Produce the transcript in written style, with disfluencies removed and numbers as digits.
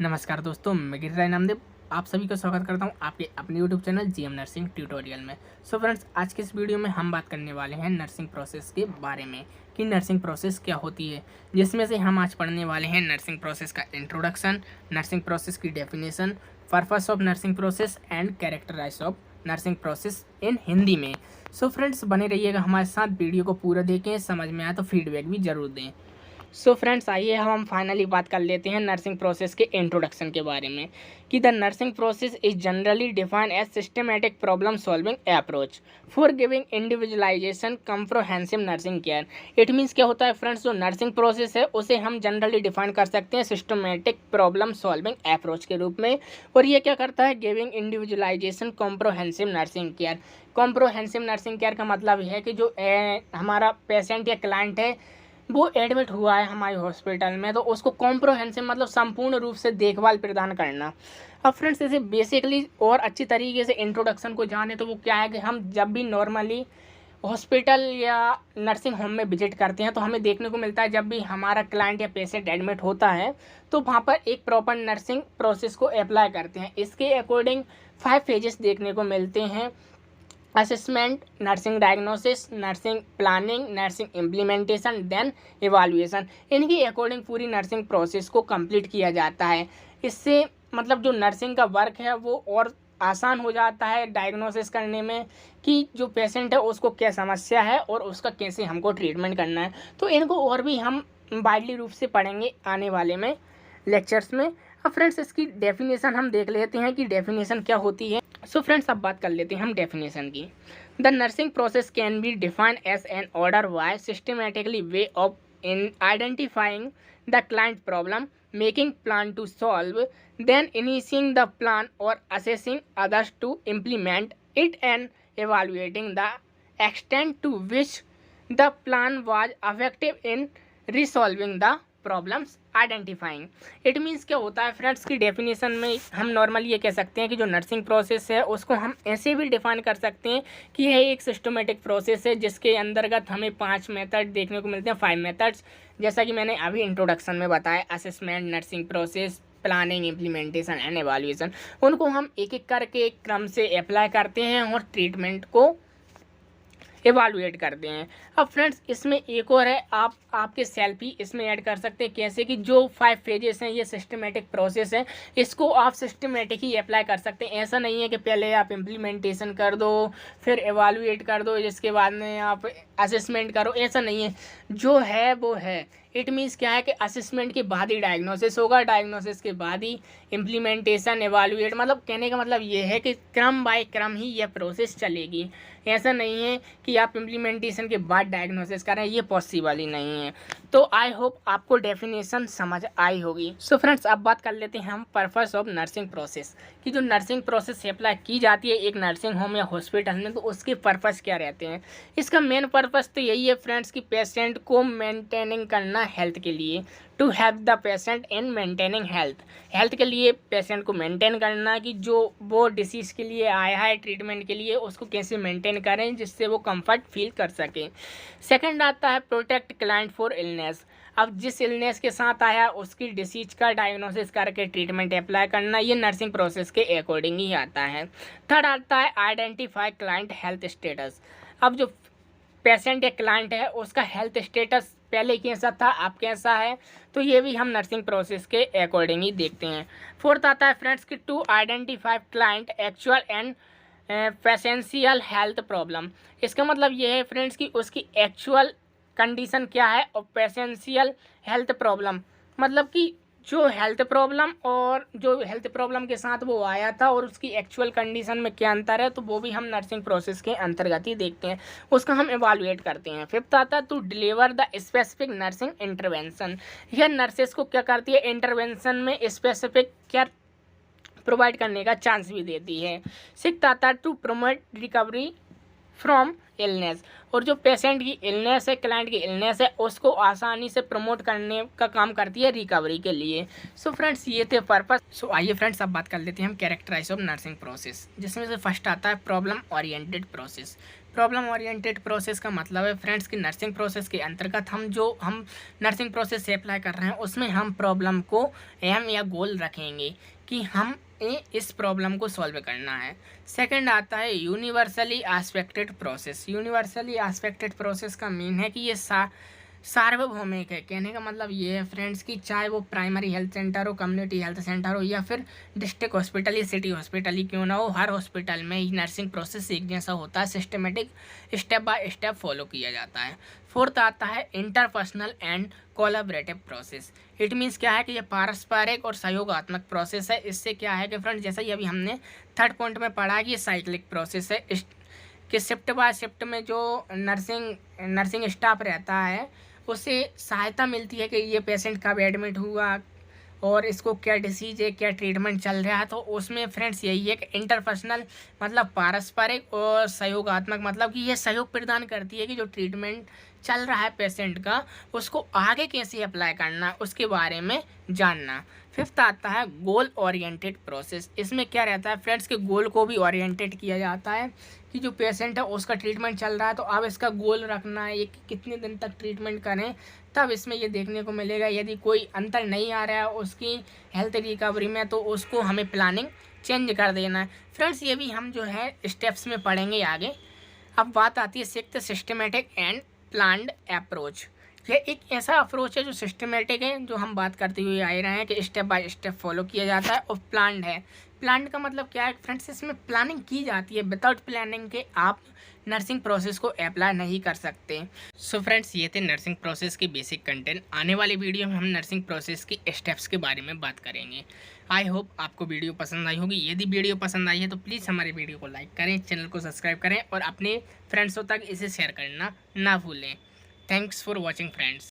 नमस्कार दोस्तों, मैं गिरिराज नामदेव आप सभी का स्वागत करता हूं आपके अपने YouTube channel GM nursing tutorial में। सो फ्रेंड्स, आज के इस वीडियो में हम बात करने वाले हैं नर्सिंग प्रोसेस के बारे में कि नर्सिंग प्रोसेस क्या होती है, जिसमें से हम आज पढ़ने वाले हैं नर्सिंग प्रोसेस का इंट्रोडक्शन, नर्सिंग प्रोसेस की definition, purpose of nursing process and characterize of nursing process in Hindi में। सो फ्रेंड्स, बने रहिएगा हमारे साथ, वीडियो को पूरा देखें, समझ में आए तो फीडबैक भी ज़रूर दें। सो फ्रेंड्स, आइए हम फाइनली बात कर लेते हैं नर्सिंग प्रोसेस के इंट्रोडक्शन के बारे में कि the nursing process is generally defined as systematic problem solving approach for giving individualization comprehensive nursing care. It means क्या होता है फ्रेंड्स, जो नर्सिंग प्रोसेस है उसे हम जनरली डिफाइन कर सकते हैं सिस्टमैटिक प्रॉब्लम सॉल्विंग अप्रोच के रूप में। और ये क्या करता है, giving individualisation comprehensive nursing care. Comprehensive nursing care का मतलब है कि जो हमारा पेशेंट या क्लाइंट है वो एडमिट हुआ है हमारे हॉस्पिटल में, तो उसको कॉम्प्रोहेंसिव मतलब संपूर्ण रूप से देखभाल प्रदान करना। अब फ्रेंड्स, इसे बेसिकली और अच्छी तरीके से इंट्रोडक्शन को जाने तो वो क्या है कि हम जब भी नॉर्मली हॉस्पिटल या नर्सिंग होम में विजिट करते हैं तो हमें देखने को मिलता है जब भी हमारा क्लाइंट या पेशेंट एडमिट होता है तो वहाँ पर एक प्रॉपर नर्सिंग प्रोसेस को अप्लाई करते हैं। इसके अकॉर्डिंग 5 फेजेस देखने को मिलते हैं: assessment, nursing diagnosis, nursing planning, nursing implementation, then evaluation. इनकी अकॉर्डिंग पूरी नर्सिंग प्रोसेस को कंप्लीट किया जाता है। इससे मतलब जो नर्सिंग का वर्क है वो और आसान हो जाता है डायग्नोसिस करने में कि जो पेशेंट है उसको क्या समस्या है और उसका कैसे हमको ट्रीटमेंट करना है। तो इनको और भी हम वाइडली रूप से पढ़ेंगे आने वाले में लेक्चर्स में। अब फ्रेंड्स, इसकी डेफिनेशन हम देख लेते हैं कि डेफिनेशन क्या होती है। सो फ्रेंड्स, अब बात कर लेते हैं हम डेफिनेशन की। The nursing process can be defined as an order wise systematically way of in identifying the client problem, making plan to solve, then initiating the plan or assessing others to implement it and evaluating the extent to which the plan was effective in resolving the problems identifying. It means क्या होता है friends की definition में हम normally ये कह सकते हैं कि जो नर्सिंग प्रोसेस है उसको हम ऐसे भी डिफाइन कर सकते हैं कि यह एक सिस्टमेटिक प्रोसेस है जिसके अंतर्गत हमें 5 मेथड देखने को मिलते हैं, 5 मेथड्स, जैसा कि मैंने अभी इंट्रोडक्शन में बताया। Assessment, nursing process, planning, implementation and evaluation. उनको हम एक एक करके एक क्रम से अप्लाई करते हैं और ट्रीटमेंट को एवालुएट करते हैं। अब फ्रेंड्स, इसमें एक और है, आप आपके सेल्फ ही इसमें ऐड कर सकते हैं। कैसे कि जो 5 फेजेस हैं ये सिस्टमेटिक प्रोसेस है, इसको आप सिस्टमेटिक ही अप्लाई कर सकते हैं। ऐसा नहीं है कि पहले आप इम्प्लीमेंटेशन कर दो फिर एवालुएट कर दो जिसके बाद में आप असेसमेंट करो, ऐसा नहीं है। जो है वो है। इट मीन्स क्या है कि असेसमेंट के बाद ही डायग्नोसिस होगा, डायग्नोसिस के बाद ही इम्प्लीमेंटेशन, एवालुएट, मतलब कहने का मतलब ये है कि क्रम बाय क्रम ही यह प्रोसेस चलेगी। ऐसा नहीं है कि आप इम्प्लीमेंटेशन के बाद डायग्नोसिस करें, ये पॉसिबल ही नहीं है। तो आई होप आपको डेफिनेशन समझ आई होगी। सो फ्रेंड्स, अब बात कर लेते हैं हम पर्पस ऑफ नर्सिंग प्रोसेस कि जो नर्सिंग प्रोसेस अप्लाई की जाती है एक नर्सिंग होम या हॉस्पिटल में, तो उसके पर्पस क्या रहते हैं। इसका मेन पर्पस तो यही है फ्रेंड्स कि पेशेंट को मेंटेनिंग करना हेल्थ के लिए, to help the patient in maintaining health के लिए पेशेंट को मेंटेन करना कि जो वो डिसीज़ के लिए आया है ट्रीटमेंट के लिए उसको कैसे मेंटेन करें जिससे वो कंफर्ट फील कर सके। सेकंड आता है प्रोटेक्ट क्लाइंट फॉर इलनेस। अब जिस इलनेस के साथ आया उसकी डिसीज का डायग्नोसिस करके ट्रीटमेंट अप्लाई करना, ये नर्सिंग प्रोसेस के अकॉर्डिंग ही आता है। थर्ड आता है आइडेंटिफाई क्लाइंट हेल्थ स्टेटस। अब जो पेशेंट या क्लाइंट है उसका हेल्थ स्टेटस पहले कैसा था, अब कैसा है, तो ये भी हम नर्सिंग प्रोसेस के अकॉर्डिंग ही देखते हैं। फोर्थ आता है फ्रेंड्स कि to identify client actual and potential health problem. इसका मतलब ये है फ्रेंड्स कि उसकी एक्चुअल कंडीशन क्या है और पेशेंशियल हेल्थ प्रॉब्लम मतलब कि जो हेल्थ प्रॉब्लम और जो हेल्थ प्रॉब्लम के साथ वो आया था और उसकी एक्चुअल कंडीशन में क्या अंतर है, तो वो भी हम नर्सिंग प्रोसेस के अंतर्गत ही देखते हैं, उसका हम एवालुएट करते हैं। फिफ्थ आता है to deliver the specific nursing intervention. यह नर्सेस को क्या करती है, इंटरवेंशन में स्पेसिफिक केयर प्रोवाइड करने का चांस भी देती है। सिक्स्थ आता है to promote recovery from illness. और जो पेशेंट की इलनेस है, क्लाइंट की इलनेस है, उसको आसानी से प्रमोट करने का काम करती है रिकवरी के लिए। सो फ्रेंड्स, ये थे पर्पस। सो आइए फ्रेंड्स, अब बात कर लेते हैं हम कैरेक्टराइज ऑफ नर्सिंग प्रोसेस, जिसमें से फर्स्ट आता है problem oriented process. Problem oriented process का मतलब है फ्रेंड्स कि नर्सिंग प्रोसेस के अंतर्गत हम नर्सिंग प्रोसेस से अप्लाई कर रहे हैं उसमें हम प्रॉब्लम को एम या गोल रखेंगे कि हम इस प्रॉब्लम को सॉल्व करना है। सेकंड आता है universally expected process. Universally expected process का मीन है कि ये सार्वभौमिक है। कहने का मतलब ये है फ्रेंड्स कि चाहे वो प्राइमरी हेल्थ सेंटर हो, कम्युनिटी हेल्थ सेंटर हो या फिर डिस्ट्रिक्ट हॉस्पिटल या सिटी हॉस्पिटल ही क्यों ना हो, हर हॉस्पिटल में ही नर्सिंग प्रोसेस एक जैसा होता है, systematic step by step follow किया जाता है। फोर्थ आता है interpersonal and collaborative process. It means क्या है कि ये पारस्परिक और सहयोगात्मक प्रोसेस है। इससे क्या है कि फ्रेंड्स जैसा ही अभी हमने थर्ड पॉइंट में पढ़ा कि ये साइक्लिक प्रोसेस है कि शिफ्ट बाय शिफ्ट में जो नर्सिंग स्टाफ रहता है उससे सहायता मिलती है कि ये पेशेंट कब एडमिट हुआ और इसको क्या डिसीज है, क्या ट्रीटमेंट चल रहा है। तो उसमें फ्रेंड्स यही है कि इंटरपर्सनल मतलब पारस्परिक और सहयोगात्मक मतलब कि ये सहयोग प्रदान करती है कि जो ट्रीटमेंट चल रहा है पेशेंट का उसको आगे कैसे अप्लाई करना उसके बारे में जानना। फिफ्थ आता है गोल ओरिएंटेड प्रोसेस। इसमें क्या रहता है फ्रेंड्स के गोल को भी ओरिएंटेड किया जाता है कि जो पेशेंट है उसका ट्रीटमेंट चल रहा है तो अब इसका गोल रखना है कि कितने दिन तक ट्रीटमेंट करें। तब इसमें ये देखने को मिलेगा यदि कोई अंतर नहीं आ रहा है उसकी हेल्थ रिकवरी में तो उसको हमें प्लानिंग चेंज कर देना है। फ्रेंड्स ये भी हम जो है स्टेप्स में पढ़ेंगे आगे। अब बात आती है sixth systematic and planned approach. ये एक ऐसा अप्रोच है जो सिस्टमेटिक है, जो हम बात करते हुए आए रहे हैं कि स्टेप बाय स्टेप फॉलो किया जाता है, और प्लान्ड है। प्लान्ड का मतलब क्या है फ्रेंड्स, इसमें प्लानिंग की जाती है। विदाउट प्लानिंग के आप नर्सिंग प्रोसेस को अप्लाई नहीं कर सकते। सो फ्रेंड्स ये थे नर्सिंग प्रोसेस के बेसिक कंटेंट। आने वाली वीडियो में हम नर्सिंग प्रोसेस की स्टेप्स के बारे में बात करेंगे। आई होप आपको वीडियो पसंद आई होगी। यदि वीडियो पसंद आई है तो प्लीज़ हमारे वीडियो को लाइक करें, चैनल को सब्सक्राइब करें और अपने फ्रेंड्सों तक इसे शेयर करना ना भूलें। Thanks for watching friends.